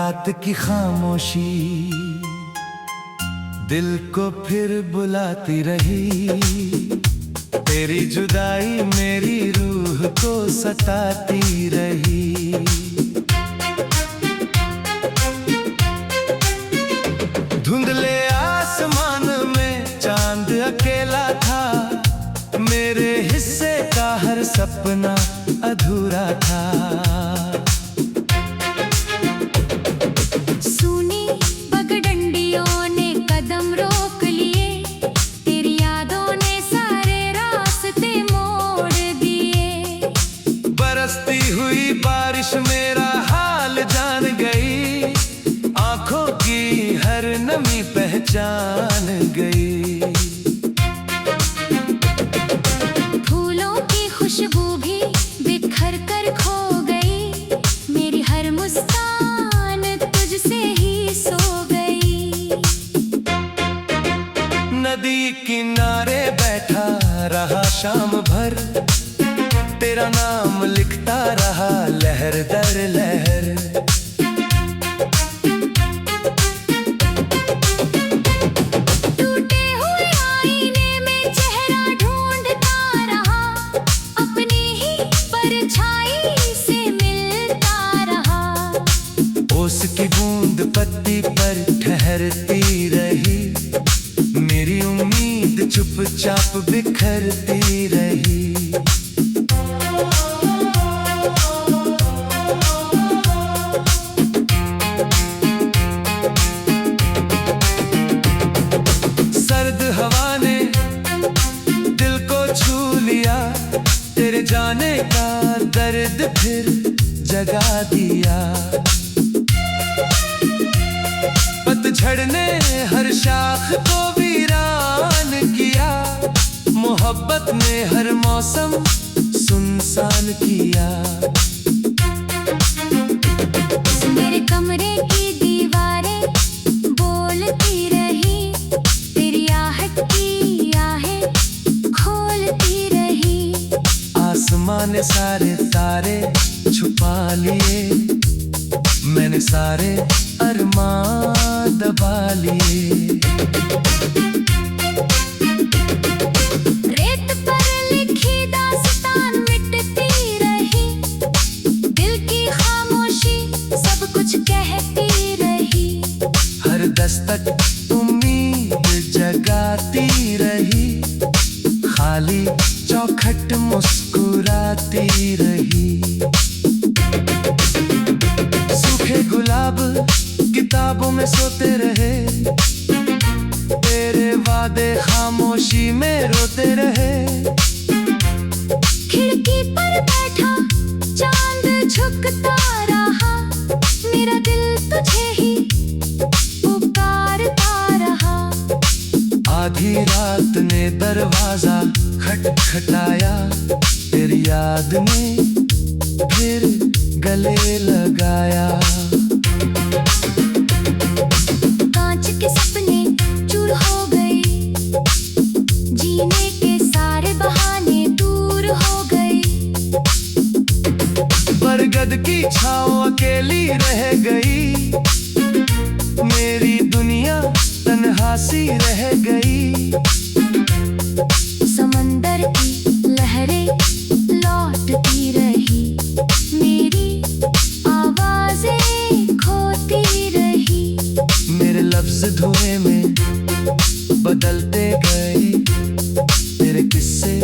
रात की खामोशी दिल को फिर बुलाती रही। तेरी जुदाई मेरी रूह को सताती रही। धुंधले आसमान में चांद अकेला था, मेरे हिस्से का हर सपना अधूरा था। बरसती हुई बारिश मेरा हाल जान गई, आंखों की हर नमी पहचान गई। फूलों की खुशबू भी बिखर कर खो गई, मेरी हर मुस्कान तुझसे ही सो गई। नदी किनारे बैठा रहा शाम भर, तेरा नाम लिखता रहा लहर दर लहर। टूटे हुए आईने में चेहरा ढूंढता रहा, अपनी ही परछाई से मिलता रहा। ओस की बूंद पत्ती पर ठहरती रही, मेरी उम्मीद चुपचाप बिखरती रही। हवा ने दिल को छू लिया, तेरे जाने का दर्द फिर जगा दिया। पतझड़ ने हर शाख को वीरान किया, मोहब्बत ने हर मौसम सुनसान किया। मेरे कमरे की दीवारें बोलती रही, की आहें खोलती रही। आसमां ने सारे तारे छुपा लिए, मैंने सारे अरमान दबा लिए। रेत पर लिखी दास्तान मिटती रही, दिल की खामोशी सब कुछ कहती रही। हर दस्तक जगाती रही, खाली चौखट मुस्कुराती रही। सूखे गुलाब किताबों में सोते रहे, तेरे वादे खामोशी में रोते रहे। खिड़की पर बैठा चांद झुकता रहा, मेरा दिल तुझे ही आधी रात ने दरवाजा खटखटाया, तेरी याद ने फिर गले लगाया। कांच के सपने चूर हो गए, जीने के सारे बहाने दूर हो गए। बरगद की छाँव अकेली रह गई, मेरी दुनिया तन्हासी रह गई। समंदर की लहरें लौटती रही, मेरी आवाजें खोती रही। मेरे लफ्ज धुएं में बदलते गए, तेरे किस्से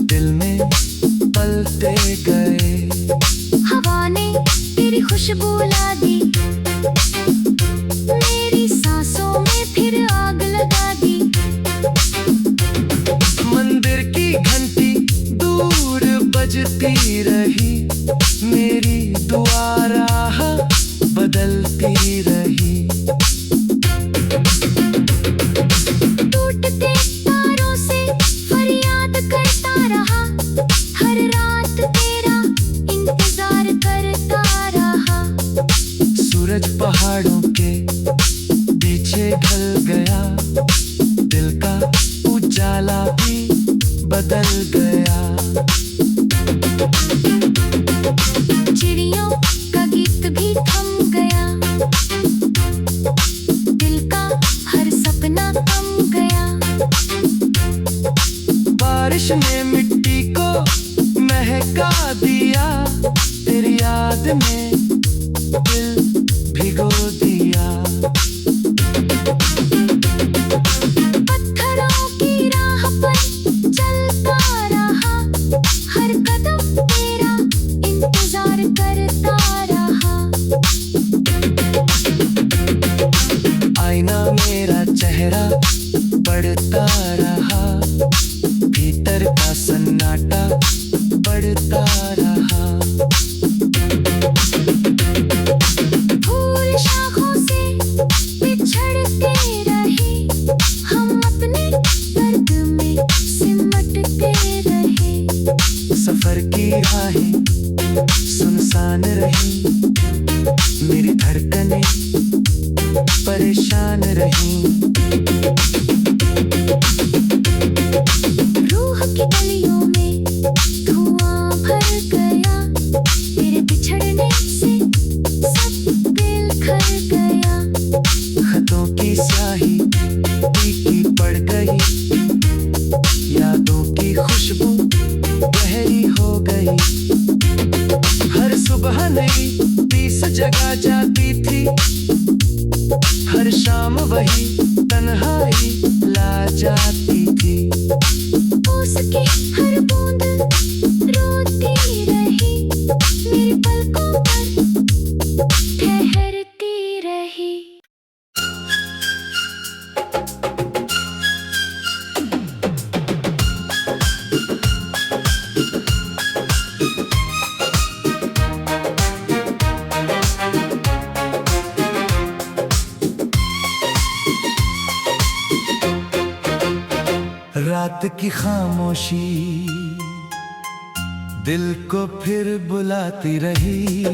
दिल में पलते गए। हवा ने तेरी खुशबू ला दी, मेरी सांसों में फिर आग लगा दी। मंदिर की घंटी दूर बजती रही, मेरी दुआ राह बदलती रही। टूटते तारों से फरियाद करता रहा, हर रात तेरा इंतजार करता रहा। सूरज पहाड़ों के पीछे ढल गया, दिल का उजाला भी बदल गया। चिड़ियों का गीत भी थम गया। तेरा इंतजार करता रहा। आईना मेरा चेहरा बढ़ता रहा, भीतर का सन्नाटा बढ़ता रहा। फूल शाखों से बिछड़ते रहे, हम अपने दर्द में सिमटते रहे। सफर की राहें सुनसान रही, मेरी धड़कनें परेशान रही। रूह की गलियों में धुआं भर गया, तेरे बिछड़ने से सब बिखर गया। खतों की स्याही फीकी पड़ गई, यादों की खुशबू गहरी हो गई। हर सुबह नई पीस जगा जाती थी, हर शाम वही तन्हाई ला जाती थी। उसकी हर बूंद रोती रही, मेरी पलकों पर ठहरती रही। रात की खामोशी दिल को फिर बुलाती रही,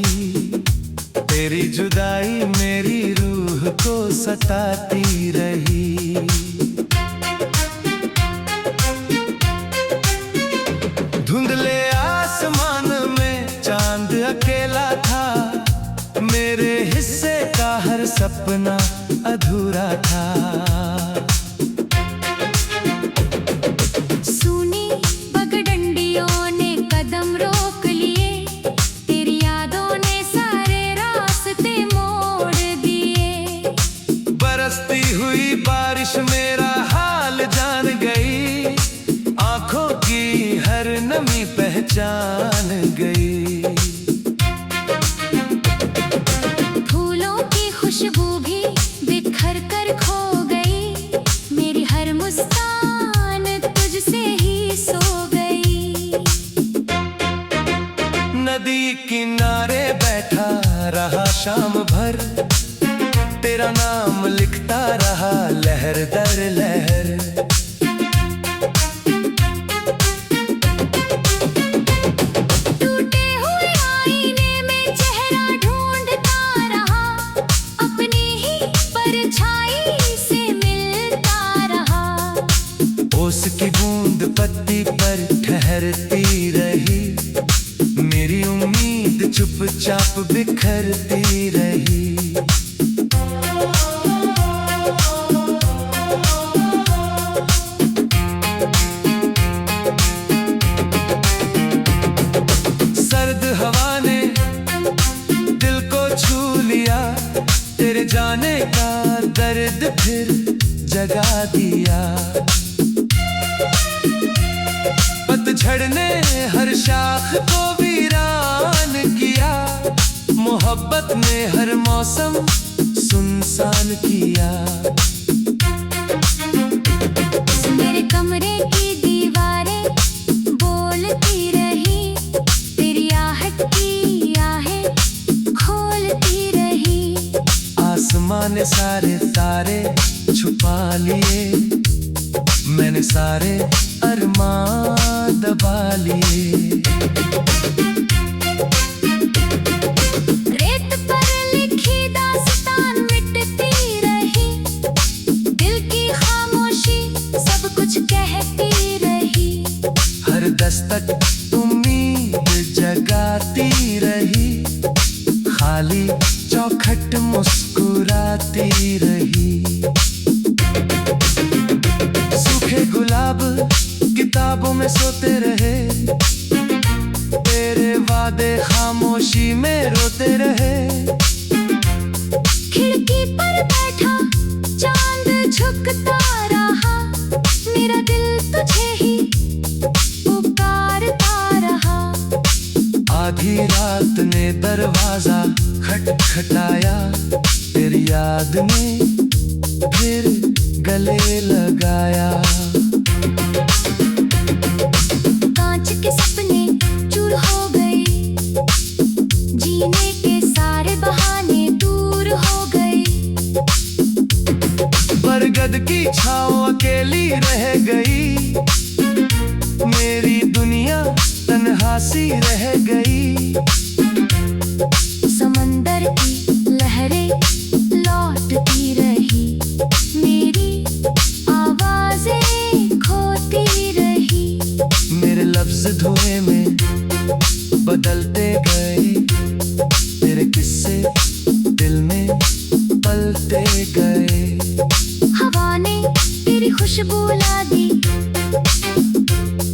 तेरी जुदाई मेरी रूह को सताती रही। धुंधले आसमान में चांद अकेला था, मेरे हिस्से का हर सपना अधूरा था। सुनी पगडंडियों ने कदम रोक लिए, तेरी यादों ने सारे रास्ते मोड़ दिए। बरसती हुई बारिश मेरा हाल जान गई, आंखों की हर नमी पहचान गई। फूलों की खुशबू भी बिखर कर खो गई, मेरी हर मुस्कान तुझसे ही सो गई। नदी किनारे बैठा रहा शाम भर, तेरा नाम लिखता रहा लहर दर लहर। टूटे हुए आईने में चेहरा ढूंढता रहा, अपनी ही परछाई से मिलता रहा। ओस की बूंद पत्ती पर ठहरती रही, मेरी उम्मीद चुपचाप बिखरती रही। सर्द हवा ने दिल को छू लिया, तेरे जाने का दर्द फिर जगा दिया। पतझड़ ने हर शाख को वीरान किया, मोहब्बत ने हर मौसम सुनसान किया। मेरे कमरे की दीवारें बोलती रही, तेरी आहट की आहें खोलती रही। आसमां ने सारे तारे छुपा लिए, मैंने सारे अरमान दबा लिए। रेत पर लिखी दास्तान मिटती रही, दिल की खामोशी सब कुछ कहती रही। हर दस्तक उम्मीद जगाती रही, खाली चौखट मुस्कुराती रही। सूखे गुलाब किताबों में सोते रहे, तेरे वादे खामोशी में रोते रहे। खिड़की पर बैठा चांद झुकता रहा, मेरा दिल तुझे ही पुकारता रहा। आधी रात ने दरवाजा खटखटाया, तेरी याद ने फिर गले लगाया। कांच के सपने चूर हो गए, जीने के सारे बहाने दूर हो गए। बरगद की छाँव अकेली रह गई, मेरी दुनिया तन्हा सी रह गई। समंदर की लहरें लौटती रही, मेरी आवाजें खोती रही। मेरे लफ्ज धुएं में बदलते गए, तेरे किस्से दिल में पलते गए। हवा ने तेरी खुशबू ला दी,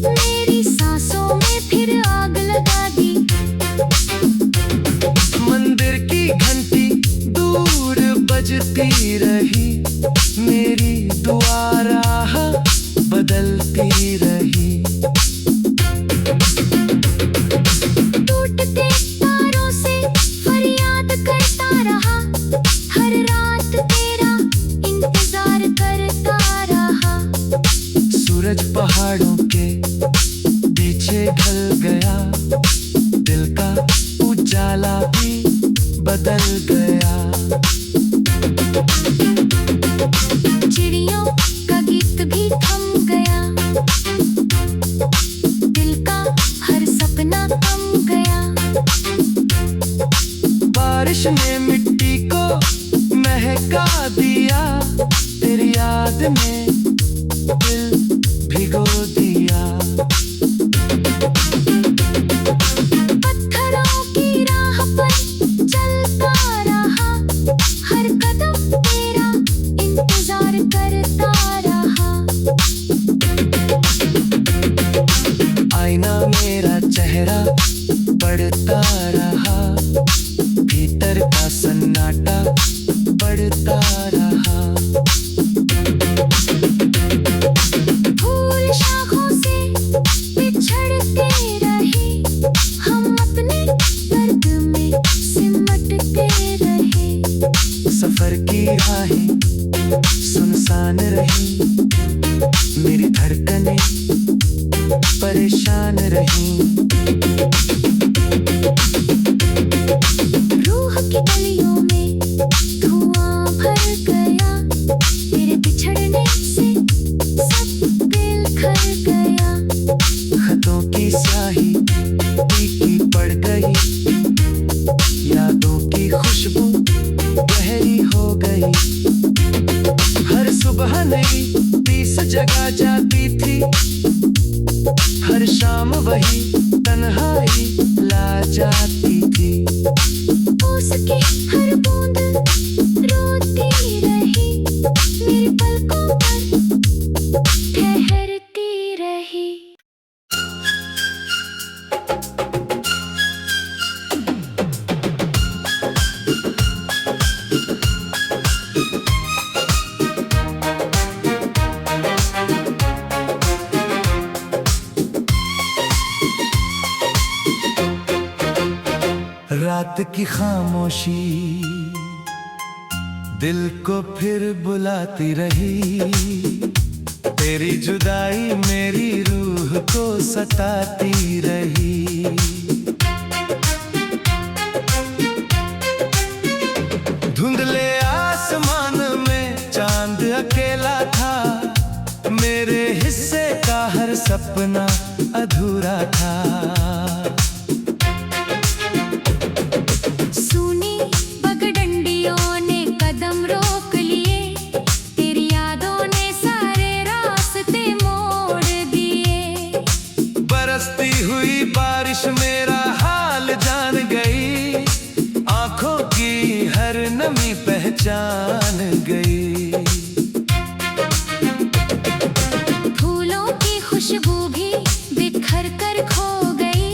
मेरी सांसों में फिर आग लगा दी। मंदिर की घंटी दूर बजती रही, मेरी दुआ राह बदलती रही। टूटते तारों से फरियाद करता रहा, हर रात तेरा इंतजार करता रहा। सूरज पहाड़ों के पीछे ढल गया, दिल का उजाला भी बदल गया। चिड़ियों का गीत भी थम गया, दिल का हर सपना थम गया। बारिश ने मिट्टी को महका दिया, तेरी याद में दिल भिगो दिया। पत्थरों की राह पर चलता रहा, हर कदम तेरा इंतजार करता रहा। आईना मेरा चेहरा बढ़ता रहा, भीतर का सन्नाटा बढ़ता रहा। फूल शाखों से बिछड़ते रहे, हम अपने दर्द में सिमटते रहे। सफर की राहें सुनसान रही, मेरी धड़कनें परेशान रही। रूह की गलियों में धुआं भर गया, तेरे बिछड़ने से सब बिखर गया। खतों की स्याही फीकी पड़ गई, यादों की खुशबू गहरी हो गई। हर सुबह नई तीस जगह जाती थी, हर शाम वही तन्हाई ला जाती थी। उसकी हर बूंद रोती रही, मेरी पलकों पर ठहरती रही। रात की खामोशी दिल को फिर बुलाती रही, तेरी जुदाई मेरी रूह को सताती रही। धुंधले आसमान में चांद अकेला था, मेरे हिस्से का हर सपना अधूरा था। सूनी पगडंडियों ने कदम रोक लिए, तेरी यादों ने सारे रास्ते मोड़ दिए। बरसती हुई बारिश मेरा हाल जान गई, आंखों की हर नमी पहचान गई। फूलों की खुशबू भी बिखर कर खो गई,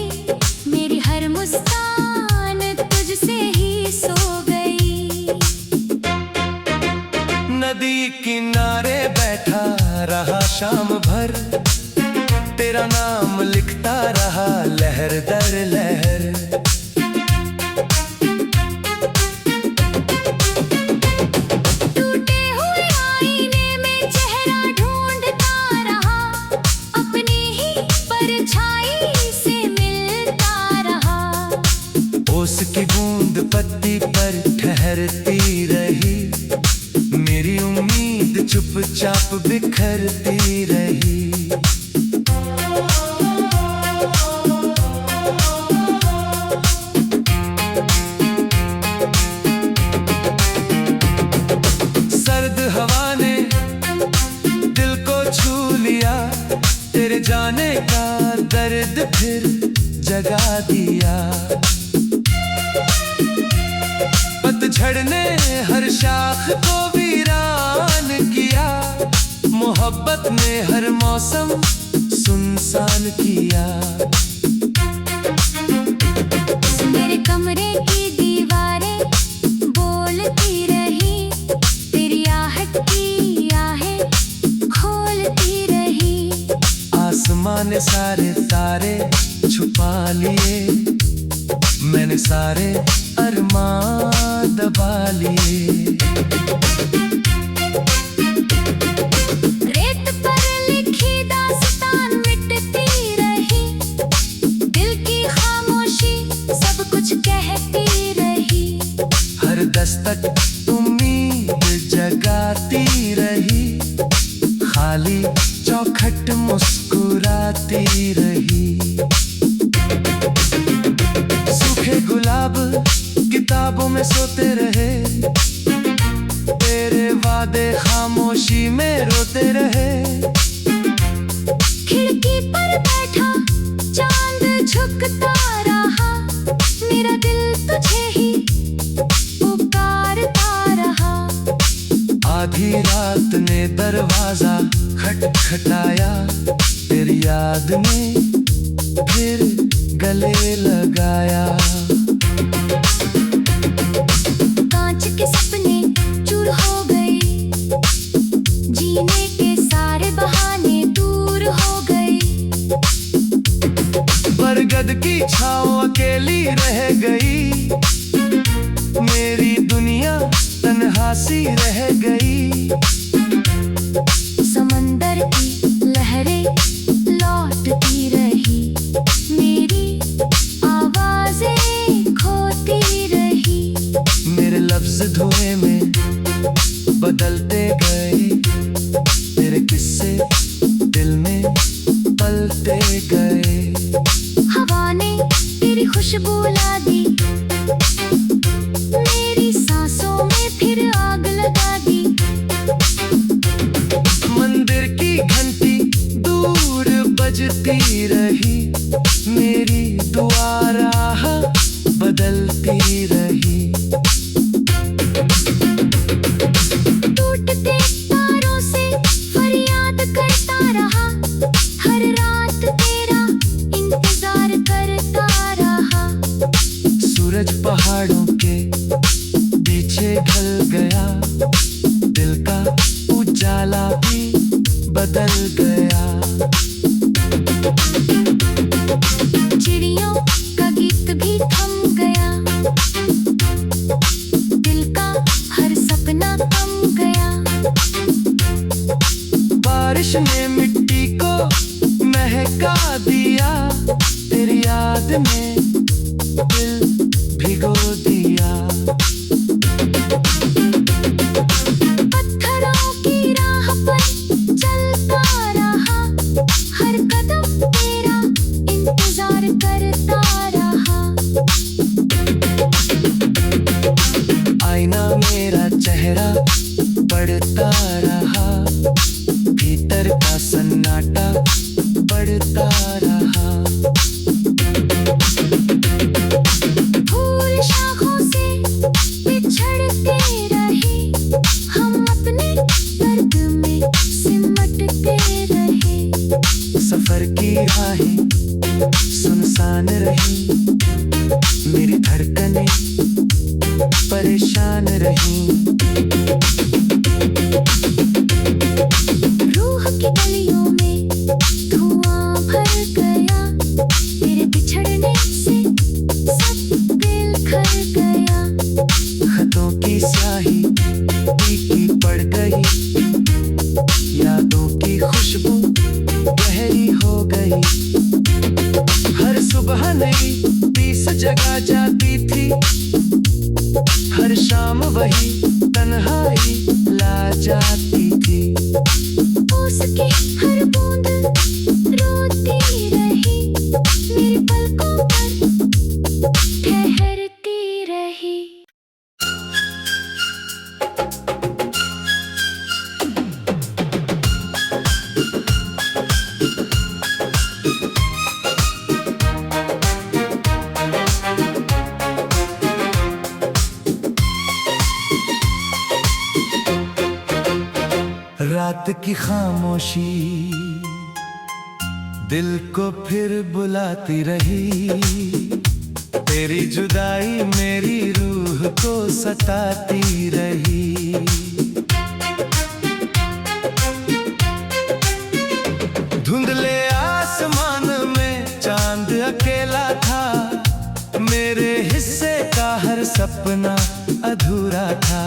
ओस की बूंद पत्ती पर ठहरती रही, मेरी उम्मीद चुपचाप बिखरती रही। सर्द हवा ने दिल को छू लिया, तेरे जाने का दर्द फिर जगा दिया। पतझड़ ने हर शाख को वीरान किया, मोहब्बत ने हर मौसम सुनसान किया। मेरे कमरे की दीवारें बोलती रही, तेरी आहट की आहें खोलती रही। आसमान ने सारे तारे छुपा लिए, मैंने सारे अरमान दबा लिए। रेत पर लिखी दास्तान मिटती रही, दिल की खामोशी सब कुछ कहती रही। हर दस्तक उम्मीद जगाती रही, खाली चौखट मुस्कुराती रही। सूखे गुलाब किताबों में सोते रहे, तेरे वादे खामोशी में रोते रहे। खिड़की पर बैठा चांद झुकता रहा, मेरा दिल तुझे ही पुकारता रहा। आधी रात ने दरवाजा खटखटाया, तेरी याद में फिर गले लगाया। कांच के सपने चूर हो गए, जीने के सारे बहाने दूर हो गए। बरगद की छाँव अकेली रह गई, मेरी दुनिया तन्हा सी रह गई। समंदर की लहरें लौटती रही, मेरी आवाजें खोती रही। मेरे लफ्ज धुएं में बदलते गए, तेरे किस्से दिल में पलते गए। हवा ने तेरी खुशबू ला दी, मेरी सांसों में फिर आग लगा दी। मंदिर की घंटी दूर बजती रही, मेरी दुआ राह बदलती रही। टूटते तारों से फरियाद करता रहा, हर रात तेरा इंतजार करता रहा। सूरज पहाड़ों के पीछे ढल गया, दिल का उजाला भी बदल गया। चिड़ियों का गीत भी थम गया, दिल का हर सपना थम गया। बारिश ने मिट्टी को महका दिया, तेरी याद में दिल भिगो दिया। पत्थरों की राह पर चलता रहा, हर कदम तेरा इंतजार करता रहा। आईना मेरा चेहरा बढ़ता रहा, भीतर का सन्नाटा बढ़ता रहा। फूल शाखों से बिछड़ते रहे, हम अपने दर्द में सिमटते रहे। सफर की राहें सुनसान रही, मेरी धड़कनें परेशान रही। रूह की गलियों में धुआं भर गया, तेरे बिछड़ने से सब दिल खर गया। खतों की स्याही फीकी पड़ गई, यादों की खुशबू गहरी हो गई। हर सुबह नई 20 जगा जाती थी। हर शाम वही तन्हाई ला जाती थी। उसकी हर बूंद रोती रही, मेरी पलकों पर ठहरती रही। रात की खामोशी दिल को फिर बुलाती रही। तेरी जुदाई मेरी रूह को सताती रही। धुंधले आसमान में चांद अकेला था। मेरे हिस्से का हर सपना अधूरा था।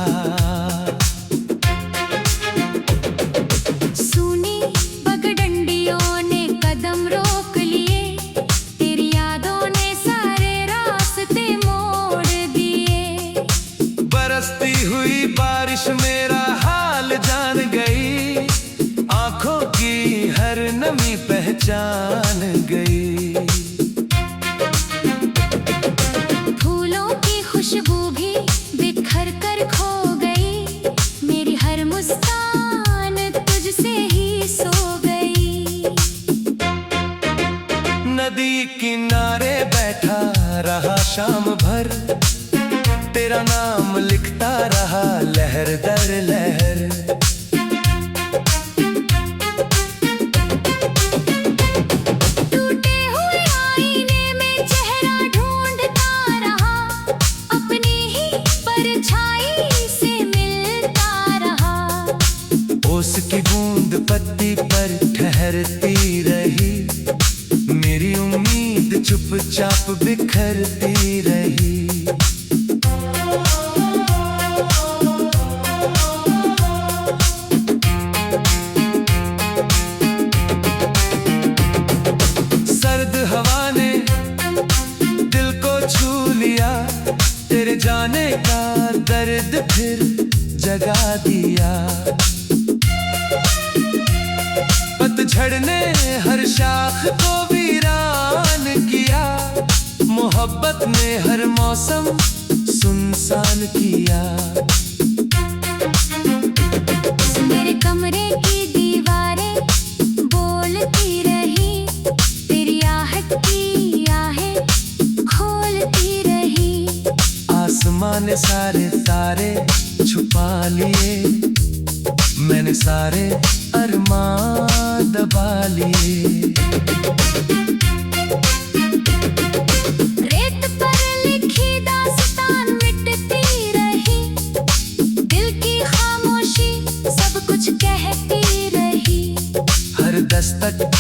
बरसती हुई बारिश मेरा हाल जान गई। आंखों की हर नमी पहचान गई। फूलों की खुशबू भी बिखर कर खो गई। मेरी हर मुस्कान तुझसे ही सो गई। नदी किनारे बैठा रहा शाम भर। तेरा नाम लिखता रहा लहर दर लहर। टूटे हुए आईने में चेहरा ढूंढता रहा। अपनी ही परछाई से मिलता रहा। ओस की बूंद पत्ती पर ठहरती रही। मेरी उम्मीद चुपचाप बिखरती रही। हवा ने दिल को छू लिया। तेरे जाने का दर्द फिर जगा दिया। पतझड़ ने हर शाख को वीरान किया। मोहब्बत ने हर मौसम सुनसान किया। मेरे कमरे की दीवारें बोलती रही। की आहें खोलती रही। आसमां ने सारे तारे छुपा लिए। मैंने सारे अरमान दबा लिए। रेत पर लिखी दास्तान मिटती रही। दिल की खामोशी सब कुछ कहती रही। हर दस्तक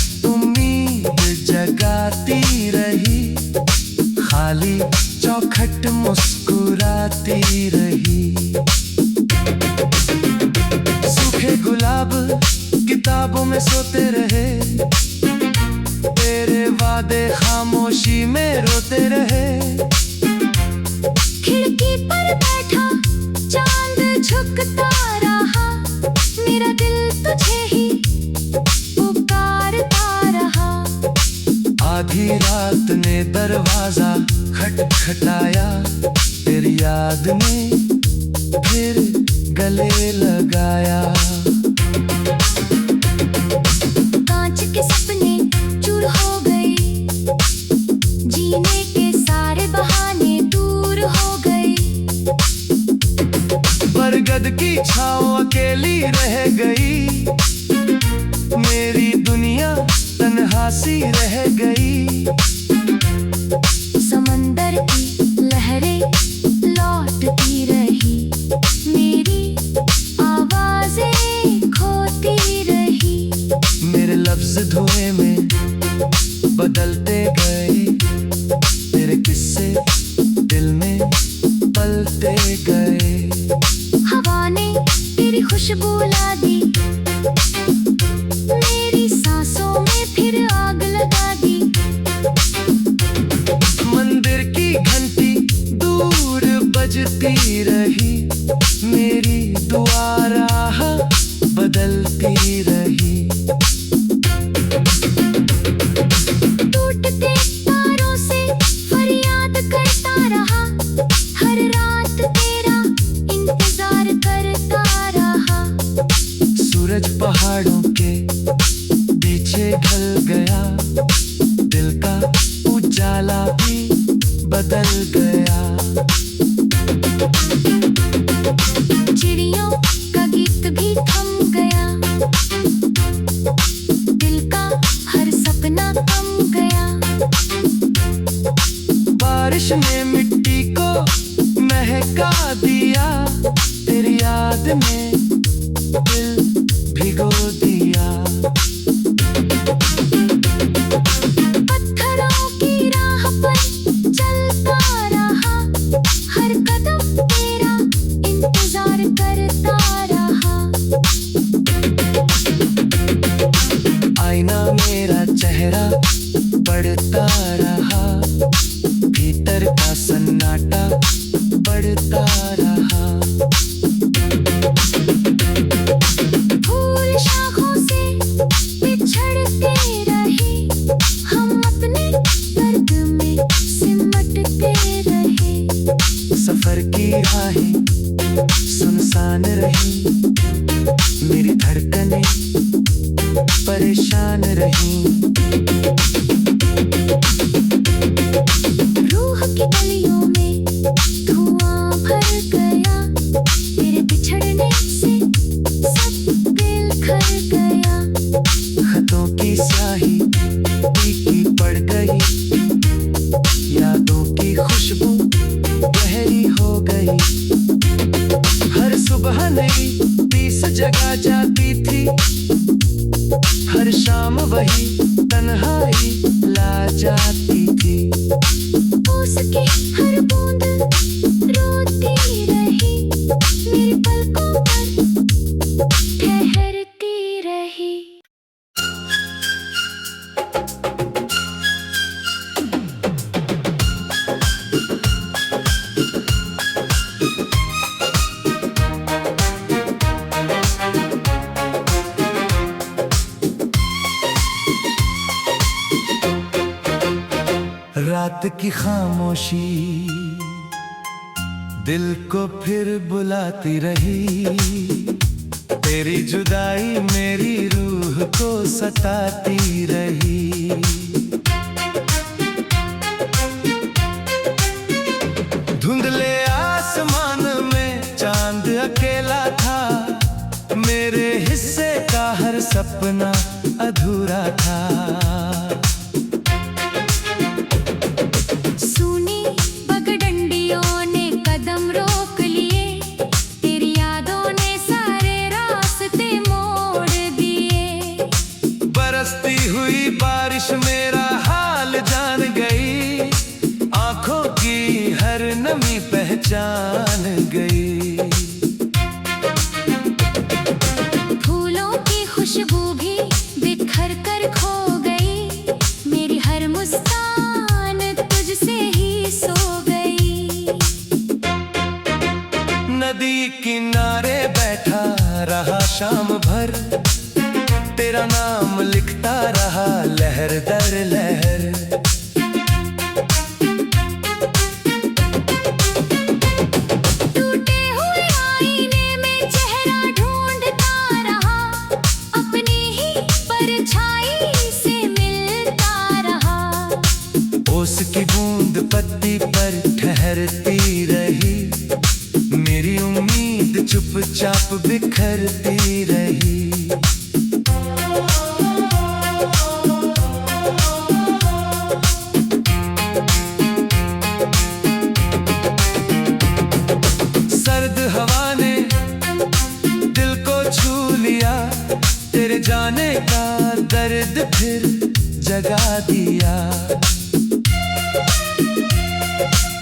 जगाती रही। खाली चौखट मुस्कुराती रही। सूखे गुलाब किताबों में सोते रहे। तेरे वादे खामोशी में रोते रहे। खिड़की पर बैठा चांद झुकता रहा। मेरा दिल तुझे ही आधी रात ने दरवाजा खटखटाया। तेरी याद ने फिर गले लगाया। कांच के सपने चूर हो गए। जीने के सारे बहाने दूर हो गए। बरगद की छाँव अकेली रह गई। मेरी दुनिया तन्हासी रह गई। समंदर की लहरें लौटती रही। मेरी आवाजें खोती रही। मेरे लफ्ज धुएं में बदलते गए। तेरे किस्से दिल में पलते गए। हवा ने तेरी खुशबू ला दी। मेरी सांसों में फिर आग लगा दी। मंदिर की बदलती रही, मेरी दुआ राह बदलती रही। टूटते तारों से फरियाद करता रहा, हर रात तेरा इंतजार करता रहा। सूरज पहाड़ों के पीछे ढल गया, दिल का उजाला भी बदल गया। चिड़ियों का गीत भी थम गया, दिल का हर सपना थम गया। बारिश ने मिट्टी को महका दिया, तेरी याद में दिल भिगो दिया। पत्थरों की राह पर चलता रहा, हर कदम तेरा इंतजार करता रहा। आईना मेरा चेहरा बढ़ता रहा, भीतर का सन्नाटा बढ़ता रहा। फूल शाखों से बिछड़ते रहे, हम अपने दर्द में सिमटते रहे। सफर की राहें सुनसान रही, मेरी धड़कनें परेशान रही। रूह की गलियों में धुआं भर गया, तेरे बिछड़ने से सब दिल खर गया। खतों की स्याही फीकी पड़ गई, यादों की खुशबू गहरी हो गई। हर सुबह नई पीस जगा जाती थी, हर शाम वही तन्हाई ला जाती थी। उसकी हर बूंद रोती रही, मेरी पलकों पर ठहरती रही। रात की खामोशी दिल को फिर बुलाती रही, तेरी जुदाई मेरी रूह को सताती रही। धुंधले आसमान में चांद अकेला था, मेरे हिस्से का हर सपना अधूरा था। सुनी पगडंडियों ने कदम रोक लिए, तेरी यादों ने सारे रास्ते मोड़ दिए। बरसती हुई बारिश मेरा हाल जान गई, आंखों की हर नमी पहचान गई। फूलों की खुशबू भी बिखर कर खो गई, मेरी हर मुस्कान तुझसे ही सो गई। नदी किनारे बैठा रहा शाम भर, तेरा नाम लिखता रहा लहर दर लहर। टूटे हुए आईने में चेहरा ढूंढता रहा, अपनी ही परछाई से मिलता रहा। ओस की बूंद पत्ती पर ठहरती रही, मेरी उम्मीद चुपचाप बिखरती रही। सर्द हवा ने दिल को छू लिया, तेरे जाने का दर्द फिर जगा दिया।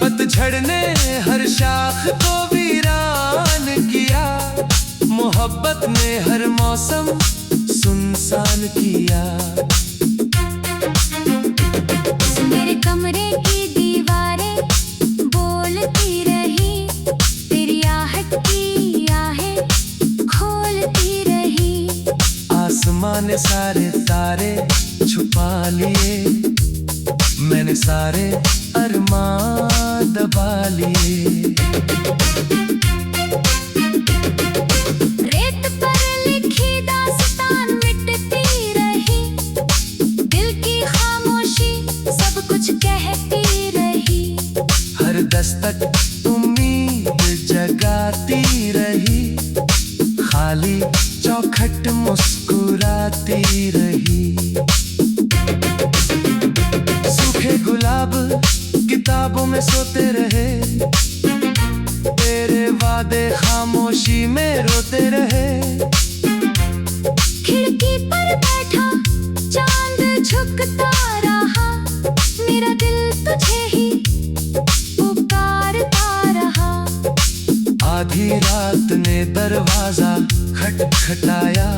पतझड़ ने हर शाख को वीरान किया, मोहब्बत ने हर मौसम सुनसान किया। मेरे कमरे की दीवारें बोलती रही, सारे अरमान दबा लिए। रेत पर लिखी दास्तान मिटती रही, दिल की खामोशी सब कुछ कहती रही। हर दस्तक उम्मीद जगाती रही, खाली चौखट मुस्कुराती रही। सूखे गुलाब किताबों में सोते रहे, तेरे वादे खामोशी में रोते रहे। खिड़की पर बैठा चांद झुकता रहा, मेरा दिल तुझे ही पुकारता रहा। आधी रात ने दरवाजा खटखटाया,